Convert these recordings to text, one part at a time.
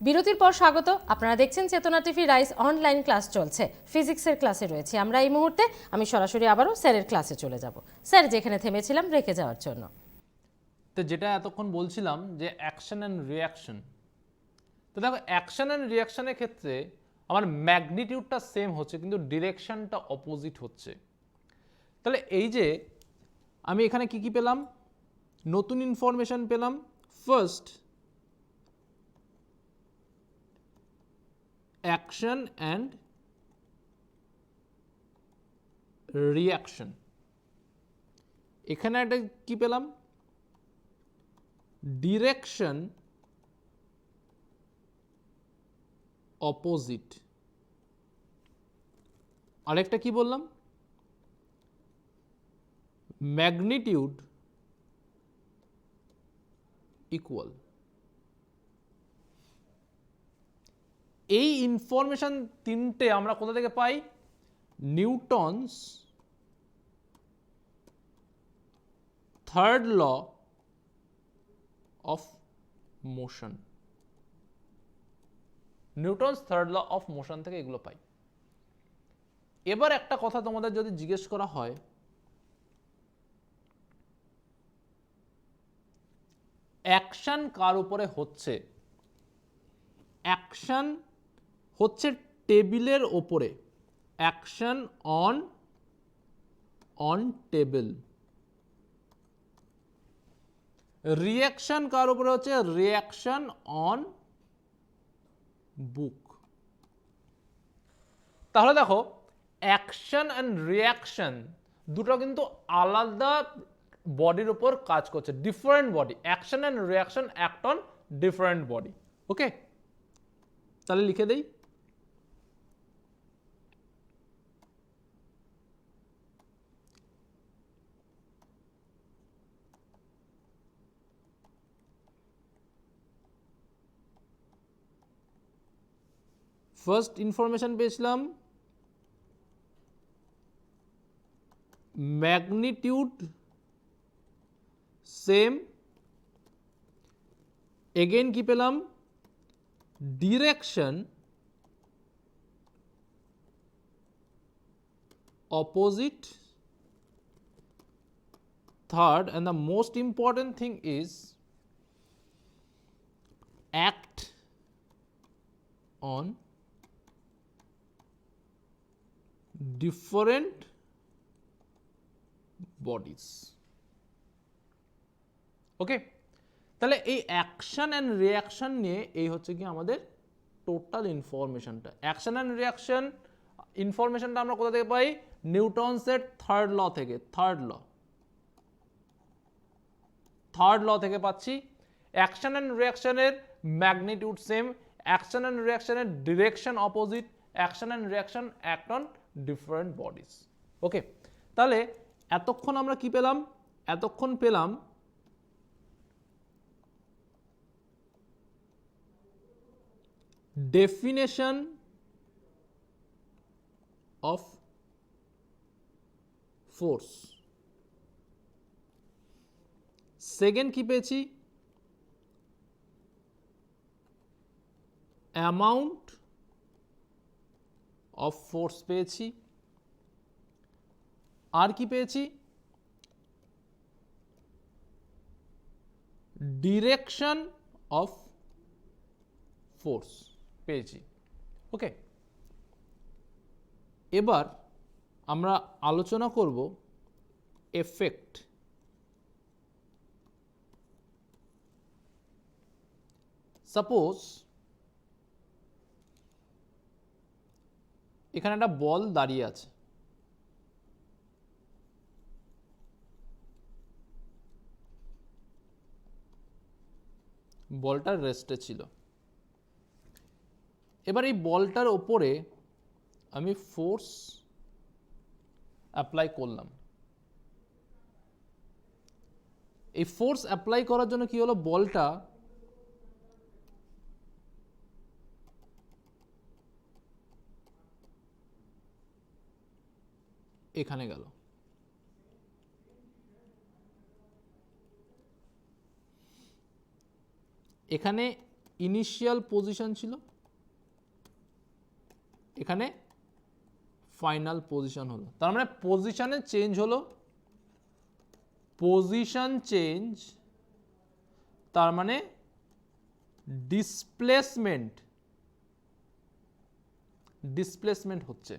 বিরতির পর স্বাগত। আপনারা দেখছেন চেতনা টিভি রাইস অনলাইন ক্লাস চলছে। ফিজিক্সের ক্লাসে রয়েছে আমরা এই মুহূর্তে। আমি সরাসরি আবারও স্যারের ক্লাসে চলে যাব। স্যার যেখানে থেমেছিলাম রেখে যাওয়ার জন্য। তো যেটা এতক্ষণ বলছিলাম যে অ্যাকশন অ্যান্ড রিয়াকশন। তো দেখো অ্যাকশন অ্যান্ড রিয়াকশনের ক্ষেত্রে আমার ম্যাগনিটিউডটা সেম হচ্ছে কিন্তু ডিরেকশনটা অপোজিট হচ্ছে। তাহলে এই যে আমি এখানে কি কি পেলাম, নতুন ইনফরমেশন পেলাম। First, action and reaction. এখানে একটা কি পেলাম, ডিরেকশন অপোজিট। আরেকটা কি বললাম, ম্যাগনিটিউড ইকুয়াল। এই ইনফরমেশন তিনটে আমরা কোথা থেকে পাই, Newton's third law of motion. Newton's third law of motion থেকে এগুলো পাই। এবার একটা কথা তোমাদের যদি জিজ্ঞেস করা হয়, অ্যাকশন কার উপরে হচ্ছে? অ্যাকশন হচ্ছে টেবিলের ওপরে, অ্যাকশন অন টেবিল। রিয়াকশন কার উপরে হচ্ছে? রিয়াকশন অন বুক। তাহলে দেখো অ্যাকশন অ্যান্ড রিয়াকশন দুটো কিন্তু আলাদা বডির উপর কাজ করছে, different body. Action and reaction act on different body. Okay, তাহলে লিখে দেই। ফার্স্ট ইনফরমেশন পেয়েছিলাম ম্যাগনিটিউড সেম। এগেইন কি পেলাম, direction opposite. Third, and the most important thing is act on different bodies. ওকে, তাহলে এই অ্যাকশন অ্যান্ড রিয়াকশন নিয়ে এই হচ্ছে কি আমাদের টোটাল ইনফরমেশনটা। অ্যাকশন অ্যান্ড রিয়াকশন ইনফরমেশনটা আমরা কোথা থেকে পাই? নিউটনসের থার্ড ল থেকে। থার্ড ল থেকে পাচ্ছি। অ্যাকশন অ্যান্ড রিয়াকশনের ম্যাগনিটিউড সেম, অ্যাকশন অ্যান্ড রিয়াকশনের direction opposite, action and reaction act on different bodies. Okay, তাহলে এতক্ষণ আমরা কি পেলাম? এতক্ষণ পেলাম ডেফিনেশন অফ ফোর্স। সেকেন্ড কি পেয়েছি? অ্যামাউন্ট অফ ফোর্স পেয়েছি। আর কি পেয়েছি? ডিরেকশন অফ ফোর্স পেয়েছি। ওকে, এবার আমরা আলোচনা করব এফেক্ট। সাপোজ এখানে একটা বল দাঁড়িয়ে আছে, বলটা রেস্টে ছিল। এবার এই বলটার ওপরে আমি ফোর্স অ্যাপ্লাই করলাম। এই ফোর্স অ্যাপ্লাই করার জন্য কি হলো, বলটা এখানে গেল। এখানে ইনিশিয়াল পজিশন ছিল, এখানে ফাইনাল পজিশন হলো। তার মানে পজিশনে চেঞ্জ হলো, পজিশন চেঞ্জ তার মানে ডিসপ্লেসমেন্ট হচ্ছে।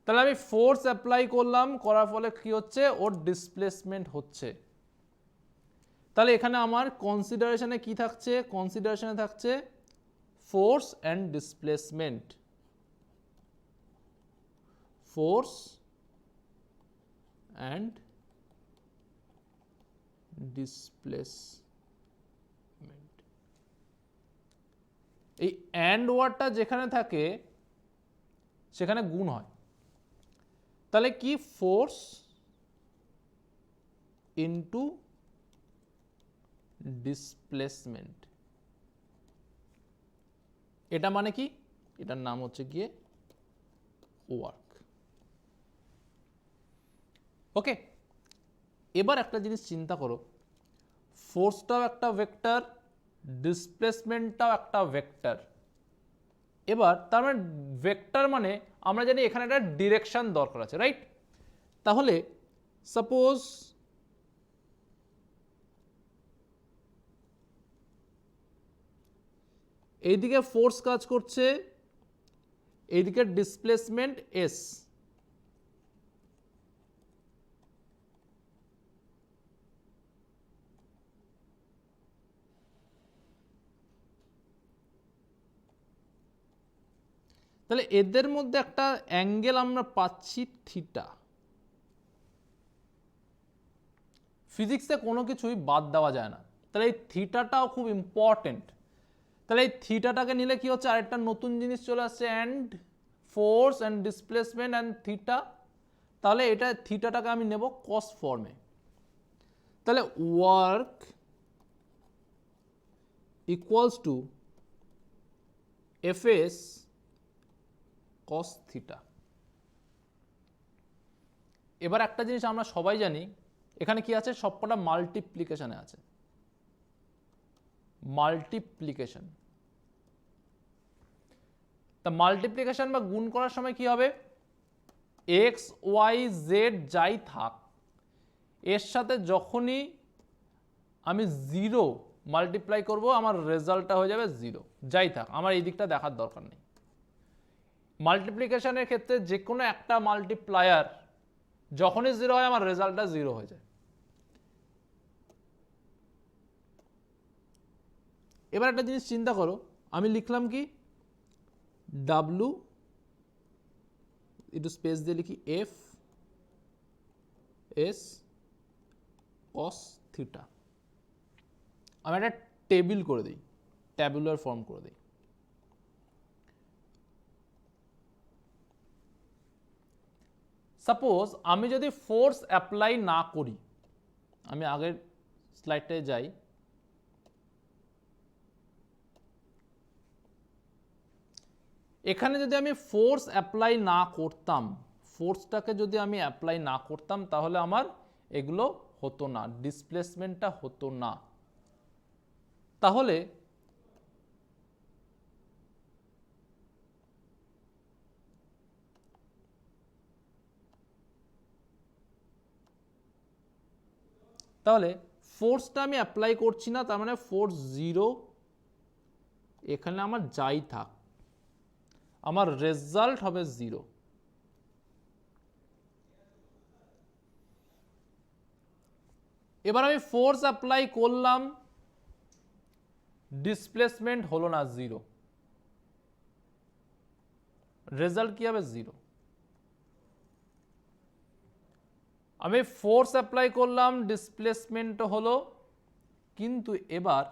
তাহলে আমি ফোর্স অ্যাপ্লাই করলাম, করার ফলে কি হচ্ছে, ওর ডিসপ্লেসমেন্ট হচ্ছে। তাহলে এখানে আমার কনসিডারেশনে কি থাকছে, কনসিডারেশনে থাকছে force and displacement, force and displacement. এই অ্যান্ড ওয়ার্ডটা যেখানে থাকে সেখানে গুণ হয়। তাহলে কি, ফোর্স ইনটু ডিসপ্লেসমেন্ট, এটা মানে কি, এটার নাম হচ্ছে গিয়ে ওয়ার্ক। ওকে, এবার একটা জিনিস চিন্তা করো, ফোর্সটাও একটা ভেক্টর, ডিসপ্লেসমেন্টটাও একটা ভেক্টর। এবার তার মানে ভেক্টর মানে আমরা জানি এখানে একটা ডিরেকশন দরকার আছে, রাইট? তাহলে সাপোজ এইদিকে ফোর্স কাজ করছে, এইদিকে ডিসপ্লেসমেন্ট এস, তাহলে এদের মধ্যে একটা অ্যাঙ্গেল আমরা পাচ্ছি থিটা। ফিজিক্সে কোনো কিছুই বাদ দেওয়া যায় না, তাহলে এই থিটাটাও খুব ইম্পর্টেন্ট। তাহলে এই থিটাটাকে নিলে কি হচ্ছে, আরেকটা নতুন জিনিস চলে আসছে, and force and displacement and theta. তাহলে এটা থিটাটাকে আমি নেব কস ফর্মে। তাহলে work equals to FS cos theta. এবার একটা জিনিস আমরা সবাই জানি, এখানে কি আছে, সবকটা মাল্টিপ্লিকেশনে আছে, মাল্টিপ্লিকেশন। তা মাল্টিপ্লিকেশন বা গুণ করার সময় কি হবে, এক্স ওয়াই জেড যাই থাক, এর সাথে যখনই আমি জিরো মাল্টিপ্লাই করব আমার রেজাল্টটা হয়ে যাবে জিরো, যাই থাক, আমার এই দিকটা দেখার দরকার নেই। মাল্টিপ্লিকেশনের ক্ষেত্রে যে কোনো একটা মাল্টিপ্লায়ার যখনই জিরো হয় আমার রেজাল্টটা জিরো হয়ে যায়। এবার একটা জিনিস চিন্তা করো, আমি লিখলাম কি, ডাব্লু একটু স্পেস দিয়ে লিখি, এফ এস কস থিটা। আমি একটা টেবিল করে দিই, ট্যাবুলার ফর্ম করে দিই। সাপোজ আমি যদি ফোর্স অ্যাপ্লাই না করি, আমি আগের স্লাইডটায় যাই, এখানে যদি আমি ফোর্স অ্যাপ্লাই না করতাম, ফোর্সটাকে যদি আমি অ্যাপ্লাই না করতাম, তাহলে আমার এগুলো হতো না, ডিসপ্লেসমেন্টটা হতো না। তাহলে ফোর্সটা আমি অ্যাপ্লাই করছি না, তার মানে ফোর্স জিরো, এখানে আমার যাই থাক আমার রেজাল্ট হবে জিরো। এবার আমি ফোর্স অ্যাপ্লাই করলাম, ডিসপ্লেসমেন্ট হলো না, জিরো, রেজাল্ট কি হবে, জিরো। আমি ফোর্স অ্যাপ্লাই করলাম, ডিসপ্লেসমেন্ট হলো, কিন্তু এবার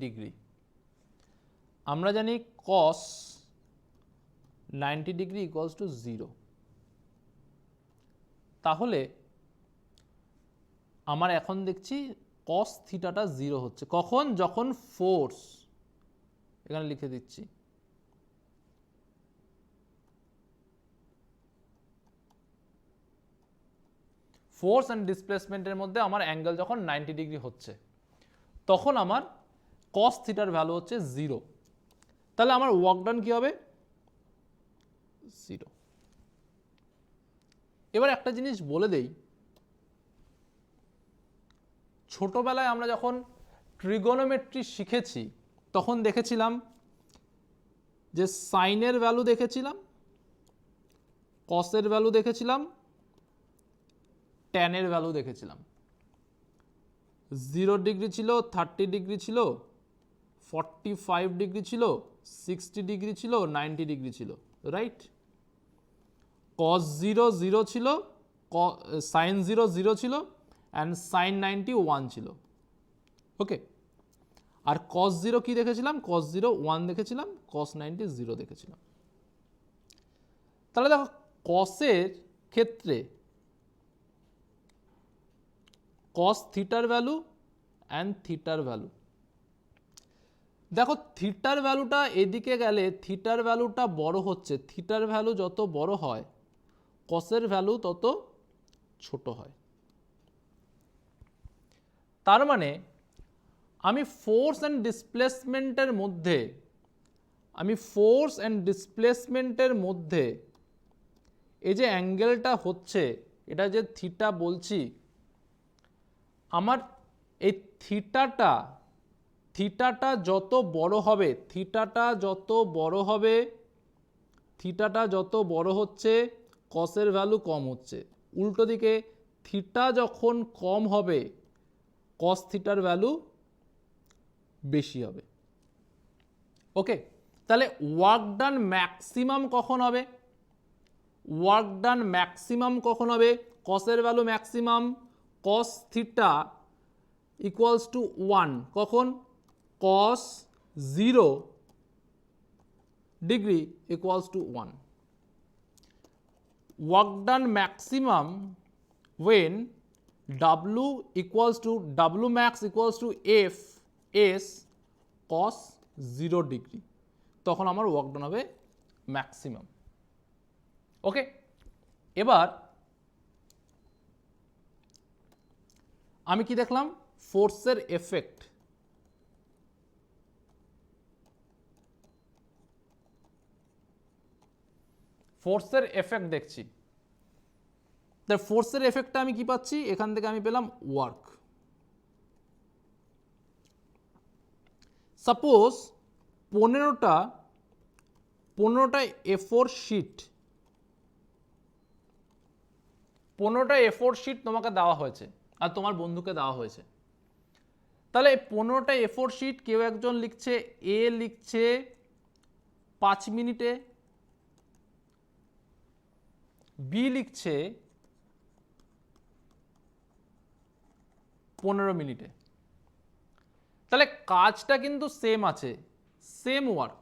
ডিগ্রি, আমরা জানি কস 90 ডিগ্রি ইকুয়ালস টু জিরো। তাহলে আমার এখন দেখছি কস থিটাটা 0 হচ্ছে কখন, যখন ফোর্স, এখানে লিখে দিচ্ছি, ফোর্স অ্যান্ড ডিসপ্লেসমেন্টের মধ্যে আমার অ্যাঙ্গেল যখন 90 ডিগ্রি হচ্ছে তখন আমার কস থিটার ভ্যালু হচ্ছে 0। তাহলে আমার ওয়ার্ক ডান কি হবে, 0। এবার একটা জিনিস বলে দেই, ছোটবেলায় আমরা যখন ট্রিগোনোমেট্রি শিখেছি তখন দেখেছিলাম যে সাইনের ভ্যালু দেখেছিলাম, কসের ভ্যালু দেখেছিলাম, ট্যানের ভ্যালু দেখেছিলাম। 0 ডিগ্রি ছিল, 30 ডিগ্রি ছিল, 45 ডিগ্রি ছিল, 60 ডিগ্রি ছিল, 90 ডিগ্রি ছিল, রাইট? কস 0 0 ছিল, সাইন 0 0 ছিল, অ্যান্ড সাইন 90 1 ছিল। ওকে, আর কস 0 কি দেখেছিলাম, কস 0 1 দেখেছিলাম, কস 90 0 দেখেছিলাম। তাহলে দেখো কসের ক্ষেত্রে কস থিটার ভ্যালু অ্যান্ড থিটার ভ্যালু, দেখো থিটার ভ্যালুটা এদিকে গেলে থিটার ভ্যালুটা বড় হচ্ছে, থিটার ভ্যালু যত বড় হয় কসের ভ্যালু তত ছোট হয়। তার মানে আমি ফোর্স অ্যান্ড ডিসপ্লেসমেন্টের মধ্যে এই যে অ্যাঙ্গেলটা হচ্ছে, এটা যে থিটা বলছি, আমার এই থিটাটা যত বড় হবে, থিটাটা যত বড় হচ্ছে কসের ভ্যালু কম হচ্ছে। উল্টো দিকে থিটা যখন কম হবে কস থিটার ভ্যালু বেশি হবে। ওকে, তাহলে ওয়ার্ক ডান ম্যাক্সিমাম কখন হবে, ওয়ার্ক ডান ম্যাক্সিমাম কখন হবে, কসের value maximum, cos theta equals to 1, কখন, cos 0 degree equals to 1। Work done maximum when W max equals to F S cos 0 degree, তখন আমার ওয়ার্ক ডান হবে ম্যাক্সিমাম। ওকে, এবার আমি কি দেখলাম, ফোর্সের এফেক্ট। ফোর্সের এফেক্ট দেখছি, তার ফোর্সের এফেক্টটা আমি কি পাচ্ছি, এখান থেকে আমি পেলাম ওয়ার্ক। সাপোজ 15টা A4 শিট, 15টা A4 শিট তোমাকে দেওয়া হয়েছে আর তোমার বন্ধুকে দেওয়া হয়েছে। তাহলে 15টা A4 শিট কেউ একজন লিখছে, এ লিখছে 5 মিনিটে, বি লিখছে 15 মিনিটে। তাহলে কাজটা কিন্তু সেম আছে, সেম ওয়ার্ক,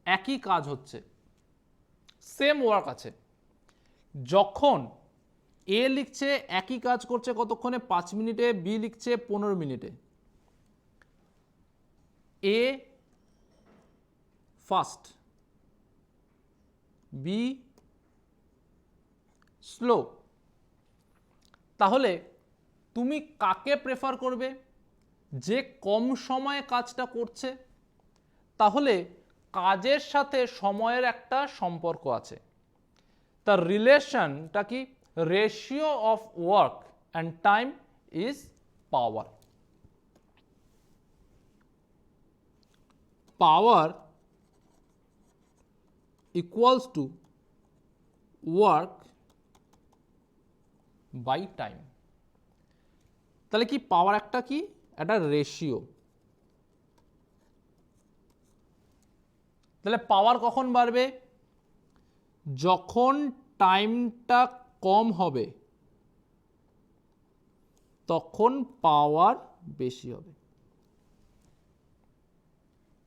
একই কাজ হচ্ছে, সেম ওয়ার্ক আছে। যখন এ লিখছে একই কাজ করছে কতক্ষণে, 5 মিনিটে, বি লিখছে 15 মিনিটে। এ ফাস্ট, বি স্লো। তাহলে তুমি কাকে প্রেফার করবে, যে কম সময়ে কাজটা করছে? তাহলে কাজের সাথে সময়ের একটা সম্পর্ক আছে। তার রিলেশনটা কি, ratio of work and time is power. Power equals to work by time. তাহলে কি পাওয়ার একটা কি, একটা রেশিও। তাহলে পাওয়ার কখন বাড়বে, যখন টাইমটা কম হবে তখন পাওয়ার বেশি হবে।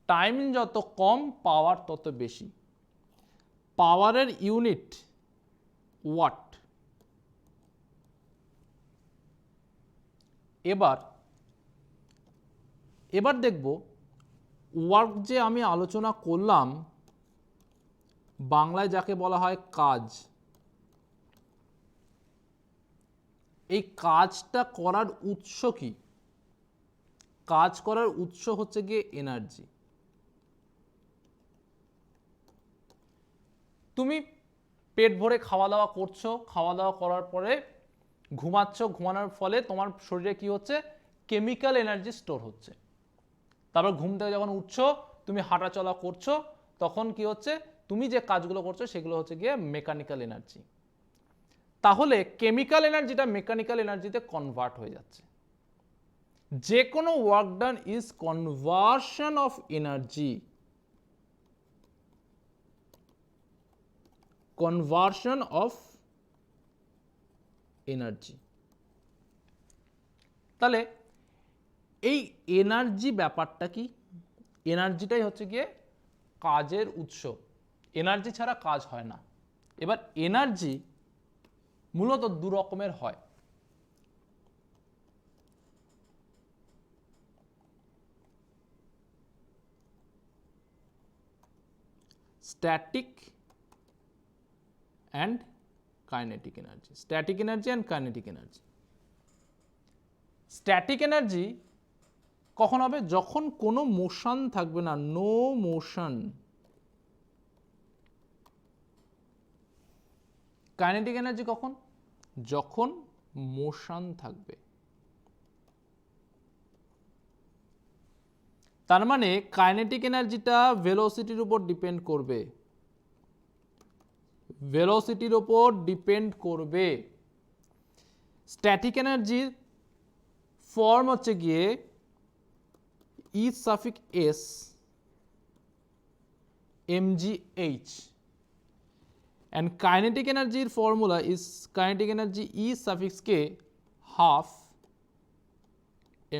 টাইম যত কম পাওয়ার তত বেশি। পাওয়ারের ইউনিট ওয়াট। এবার দেখব ওয়ার্ক যে আমি আলোচনা করলাম, বাংলায় যাকে বলা হয় কাজ, এই কাজটা করার উৎস কি? কাজ করার উৎস হচ্ছে গিয়ে এনার্জি। তুমি পেট ভরে খাওয়া দাওয়া করছো, খাওয়া দাওয়া করার পরে ঘুমাচ্ছ, ঘুমানোর ফলে তোমার শরীরে কি হচ্ছে? কেমিক্যাল এনার্জি স্টোর হচ্ছে। তারপর ঘুম থেকে যখন উঠছো, তুমি হাঁটা চলা করছো, তখন কি হচ্ছে? তুমি যে কাজগুলো করছো সেগুলো হচ্ছে গিয়ে মেকানিক্যাল এনার্জি। তাহলে কেমিক্যাল এনার্জিটা মেকানিক্যাল এনার্জিতে কনভার্ট হয়ে যাচ্ছে। যে কোনো work done is conversion of energy, conversion of energy. তাহলে এই এনার্জি ব্যাপারটা কি? এনার্জিটাই হচ্ছে গিয়ে কাজের উৎস। এনার্জি ছাড়া কাজ হয় না। এবার এনার্জি মূলত দু রকমের হয়। Static and kinetic energy. Static energy and kinetic energy. Static energy কখন হবে? যখন কোনো মোশন থাকবে না, নো মোশন। কাইনেটিক এনার্জি কখন? যখন মোশন থাকবে। তার মানে কাইনেটিক এনার্জিটা ভেলোসিটির উপর ডিপেন্ড করবে, ভেলোসিটির উপর ডিপেন্ড করবে। স্ট্যাটিক এনার্জির ফর্ম হচ্ছে গিয়ে E suffix s mgh, and kinetic energy formula is kinetic energy E suffix k half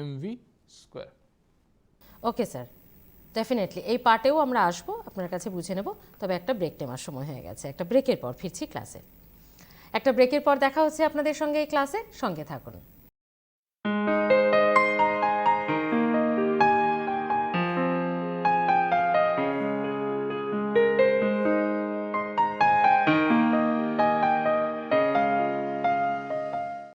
mv square. Okay sir, definitely এই পার্টেও আমরা আসবো, আপনার কাছে বুঝে নেব। তবে একটা ব্রেক নেওয়ার সময় হয়ে গেছে। একটা ব্রেকের পর ফিরছি ক্লাসে। একটা ব্রেকের পর দেখা হচ্ছে আপনাদের সঙ্গে এই ক্লাসে, সঙ্গে থাকুন।